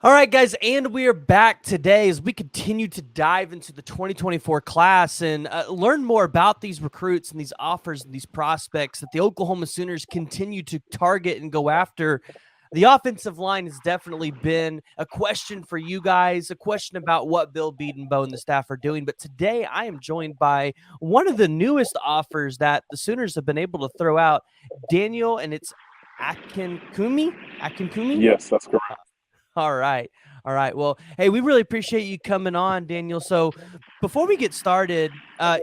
All right, guys, and we are back today as we continue to dive into the 2024 class and learn more about these recruits and these offers and these prospects that the Oklahoma Sooners continue to target and go after. The offensive line has definitely been a question for you guys, a question about what Bill Bedenbaugh and the staff are doing. But today I am joined by one of the newest offers that the Sooners have been able to throw out, Daniel, and it's Akinkunmi. Akinkunmi? Yes, that's correct. All right. All right. Well, hey, we really appreciate you coming on, Daniel. So before we get started,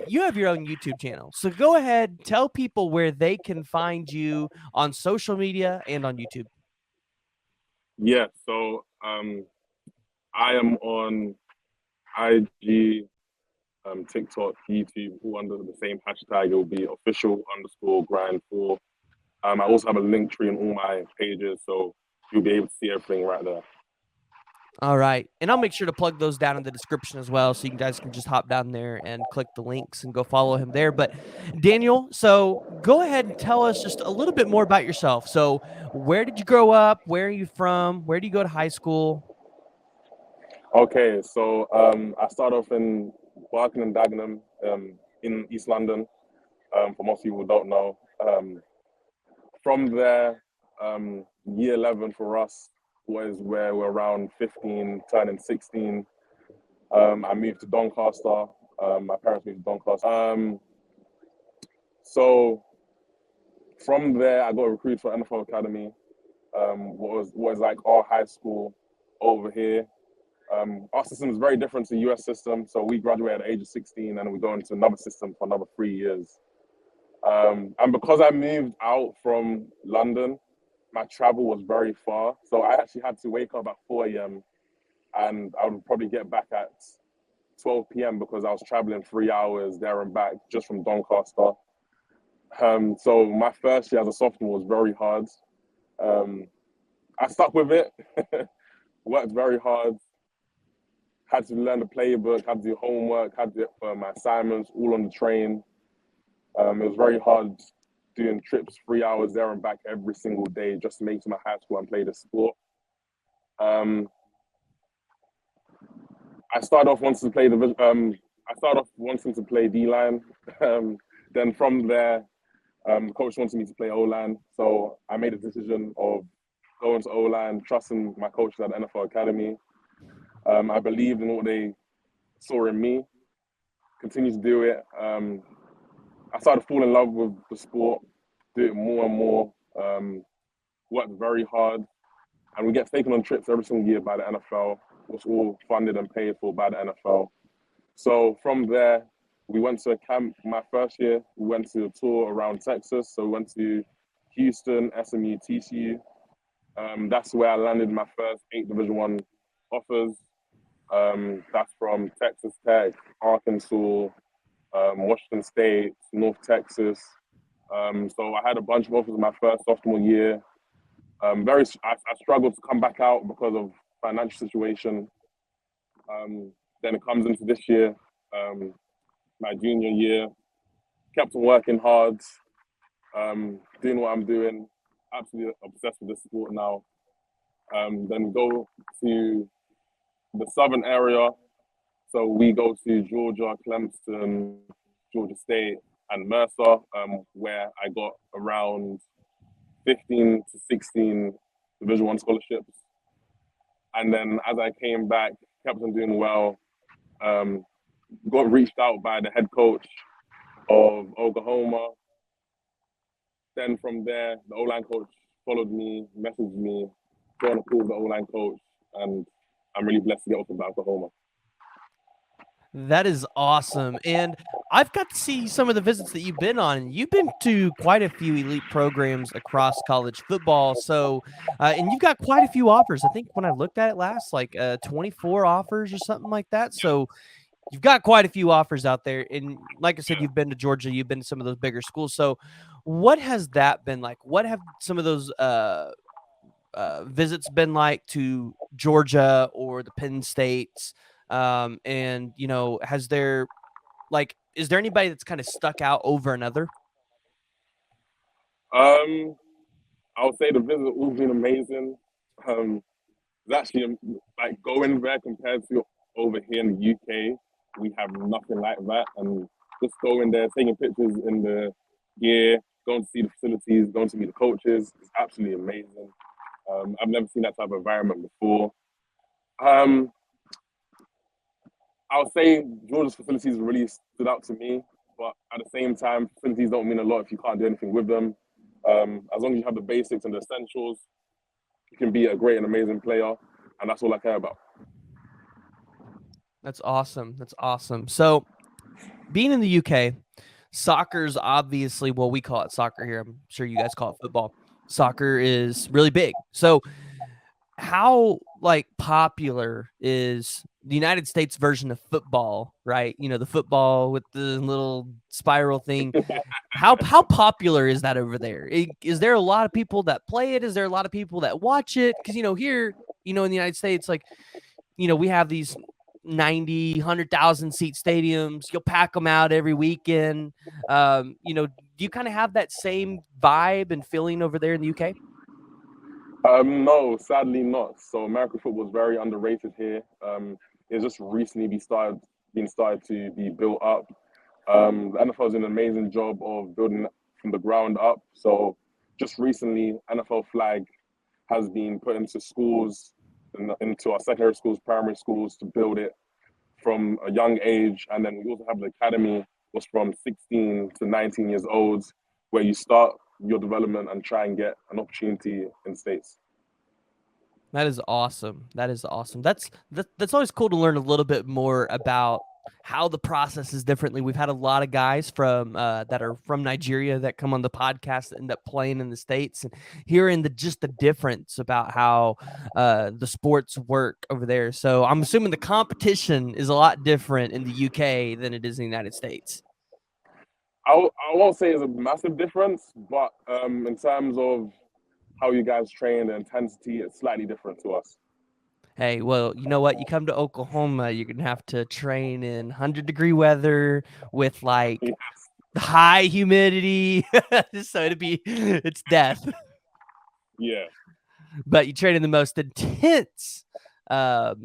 you have your own YouTube channel. So go ahead, tell people where they can find you on social media and on YouTube. Yeah, so I am on IG, TikTok, YouTube, all under the same hashtag. It will be official_grind4. I also have a link tree in all my pages, so you'll be able to see everything right there. All right. And I'll make sure to plug those down in the description as well. So you guys can just hop down there and click the links and go follow him there. But Daniel, so go ahead and tell us just a little bit more about yourself. So where did you grow up? Where are you from? Where do you go to high school? Okay, so I started off in Barking and Dagenham in East London, for most people who don't know. From there, year 11 for us was where we're around 15, turning 16. I moved to Doncaster. My parents moved to Doncaster. So from there, I got recruited for NFL Academy. What was like our high school over here. Our system is very different to the US system. So we graduate at the age of 16 and we go into another system for another 3 years. And because I moved out from London, my travel was very far. So I actually had to wake up at 4 a.m. and I would probably get back at 12 p.m. because I was traveling 3 hours there and back just from Doncaster. So my first year as a sophomore was very hard. Um, I stuck with it, worked very hard, had to learn the playbook, had to do homework, had to do my assignments all on the train. It was very hard doing trips 3 hours there and back every single day just to make it to my high school and play the sport. Um, I started off wanting to play the. I started off wanting to play D line. Then from there, coach wanted me to play O line, so I made a decision of going to O line, trusting my coaches at the NFL Academy. I believed in what they saw in me. Continue to do it. I started to fall in love with the sport, do it more and more. Worked very hard, and we get taken on trips every single year by the NFL. Was all funded and paid for by the NFL. So from there, we went to a camp. My first year, we went to a tour around Texas. So we went to Houston, SMU, TCU. That's where I landed my first 8 Division I offers. That's from Texas Tech, Arkansas, Washington State, North Texas. So I had a bunch of offers in my first sophomore year. I struggled to come back out because of financial situation. Then it comes into this year, my junior year. Kept on working hard, doing what I'm doing. Absolutely obsessed with this sport now. Then go to the southern area. So we go to Georgia, Clemson, Georgia State, and Mercer, where I got around 15 to 16 Division I scholarships. And then as I came back, kept on doing well. Got reached out by the head coach of Oklahoma. Then from there, the O-line coach followed me, messaged me, got on a call with the O-line coach, and I'm really blessed to get offered by Oklahoma. That is awesome. And I've got to see some of the visits that you've been on. You've been to quite a few elite programs across college football. So, and you've got quite a few offers. I think when I looked at it last, like 24 offers or something like that. So, you've got quite a few offers out there. And like I said, you've been to Georgia, you've been to some of those bigger schools. So, what has that been like? What have some of those visits been like to Georgia or the Penn States? And has there is there anybody that's kind of stuck out over another? Um, I would say the visit all been amazing. It's actually like going there compared to over here in the UK, we have nothing like that. And just going there, taking pictures in the gear, going to see the facilities, going to meet the coaches, it's absolutely amazing. I've never seen that type of environment before. Um, I would say Georgia's facilities really stood out to me, but at the same time, facilities don't mean a lot if you can't do anything with them. As long as you have the basics and the essentials, you can be a great and amazing player, and that's all I care about. That's awesome. That's awesome. So, being in the UK, soccer's obviously, well, we call it soccer here. I'm sure you guys call it football. Soccer is really big. So, how like popular is the United States version of football, right? You know, the football with the little spiral thing. How popular is that over there? Is there a lot of people that play it? Is there a lot of people that watch it? Because, you know, here, you know, in the United States, like, you know, we have these 90, 100,000 seat stadiums. You'll pack them out every weekend. You know, do you kind of have that same vibe and feeling over there in the UK? No, sadly not. So American football is very underrated here. It's just recently being started to be built up. The NFL is an amazing job of building it from the ground up. So just recently, NFL flag has been put into schools, into our secondary schools, primary schools, to build it from a young age. And then we also have the academy, was from 16 to 19 years old, where you start your development and try and get an opportunity in the States. That is awesome. That is awesome. That's always cool to learn a little bit more about how the process is differently. We've had a lot of guys from that are from Nigeria that come on the podcast that end up playing in the States and hearing just the difference about how the sports work over there. So I'm assuming the competition is a lot different in the UK than it is in the United States. I won't say it's a massive difference, but in terms of how you guys train, the intensity, it's slightly different to us. Hey, well, you know what? You come to Oklahoma, you're gonna have to train in 100-degree weather with like Yes. high humidity. So it's death. Yeah. But you train in the most intense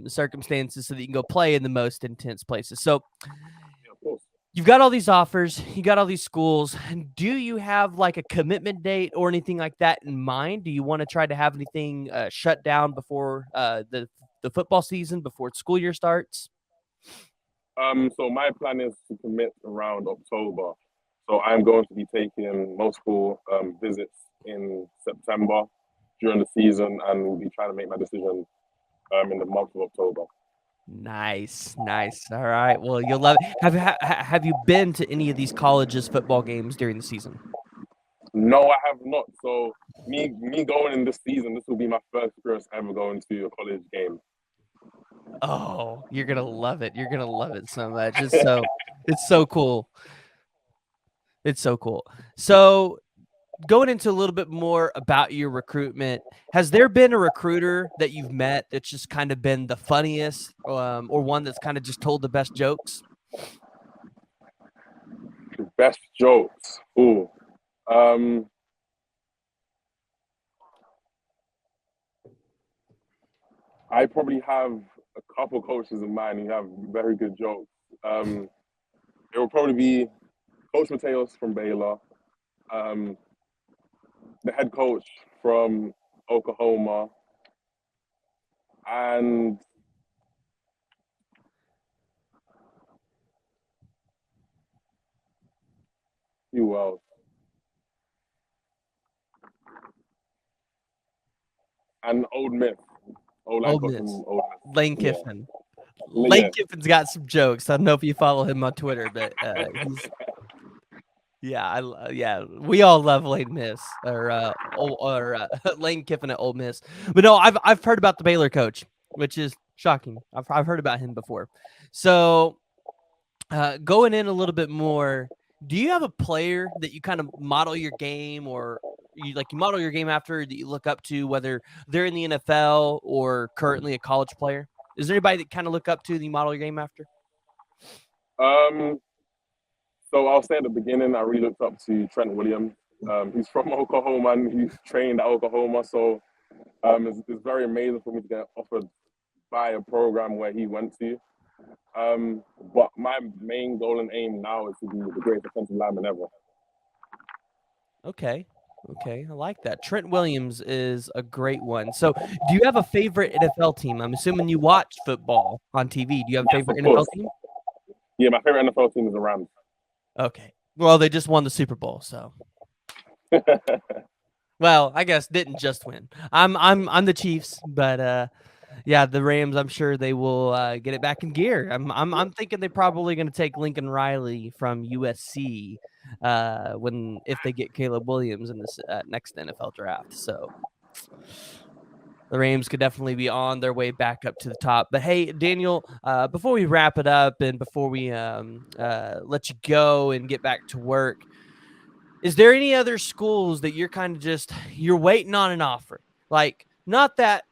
circumstances so that you can go play in the most intense places. So Yeah, of course. you've got all these offers, you got all these schools. Do you have like a commitment date or anything like that in mind? Do you want to try to have anything shut down before the football season, before school year starts? So my plan is to commit around October. So I'm going to be taking multiple visits in September during the season, and we'll be trying to make my decision in the month of October. Nice, nice. All right. Well, you'll love it. Have you been to any of these colleges football games during the season? No, I have not. So me going in this season, this will be my first experience ever going to a college game. Oh, you're gonna love it. You're gonna love it so much. It's so cool. It's so cool. So going into a little bit more about your recruitment, has there been a recruiter that you've met that's just kind of been the funniest, or one that's kind of just told the best jokes? Best jokes. Ooh. Um, I probably have a couple coaches in mind who have very good jokes. Um, it will probably be Coach Mateos from Baylor, um, the head coach from Oklahoma, and who else? And Old Miss, old line Ole coach Miss, from Old Lane Miss. Kiffin. Yeah, Lane yeah. Kiffin's got some jokes. I don't know if you follow him on Twitter, but he's yeah. We all love Lane Miss Lane Kiffin at Ole Miss. But no, I've heard about the Baylor coach, which is shocking. I've heard about him before. So going in a little bit more, do you have a player that you kind of model your game, or you model your game after, that you look up to, whether they're in the NFL or currently a college player? Is there anybody that kind of look up to that you model your game after? Um, so I'll say at the beginning, I really looked up to Trent Williams. He's from Oklahoma and he's trained at Oklahoma, so It's very amazing for me to get offered by a program where he went to. But my main goal and aim now is to be the greatest defensive lineman ever. Okay. Okay, I like that. Trent Williams is a great one. So, do you have a favorite NFL team? I'm assuming you watch football on TV. Do you have a Yes, favorite of NFL course. team? Yeah, my favorite NFL team is the Rams. Okay. Well, they just won the Super Bowl, so. Well, I guess didn't just win. I'm the Chiefs, but yeah, the Rams. I'm sure they will get it back in gear. I'm thinking they're probably going to take Lincoln Riley from USC when if they get Caleb Williams in this next NFL draft. So the Rams could definitely be on their way back up to the top. But hey, Daniel, before we wrap it up and before we let you go and get back to work, is there any other schools that you're kind of just you're waiting on an offer? Like, not that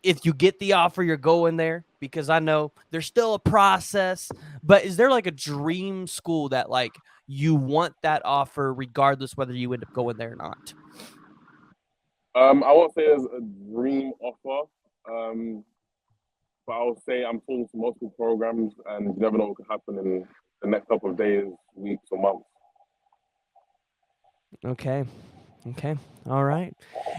if you get the offer, you're going there, because I know there's still a process, but is there like a dream school that like you want that offer regardless whether you end up going there or not? I won't say there's a dream offer, but I'll say I'm talking to multiple programs, and you never know what could happen in the next couple of days, weeks, or months. Okay. Okay. All right.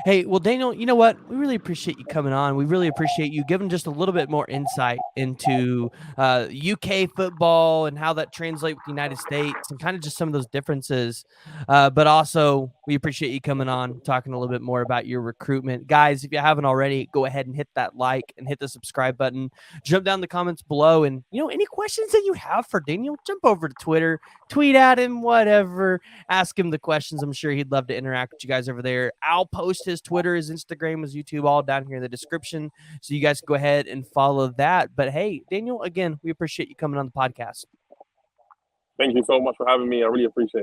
Hey, well, Daniel, you know what? We really appreciate you coming on. We really appreciate you giving just a little bit more insight into UK football and how that translates with the United States and kind of just some of those differences. But also, we appreciate you coming on, talking a little bit more about your recruitment. Guys, if you haven't already, go ahead and hit that like and hit the subscribe button. Jump down in the comments below. And, any questions that you have for Daniel, jump over to Twitter, tweet at him, whatever. Ask him the questions. I'm sure he'd love to interact with you guys over there. I'll post his Twitter, his Instagram, his YouTube all down here in the description, so you guys can go ahead and follow that. But hey, Daniel, again, we appreciate you coming on the podcast. Thank you so much for having me. I really appreciate it.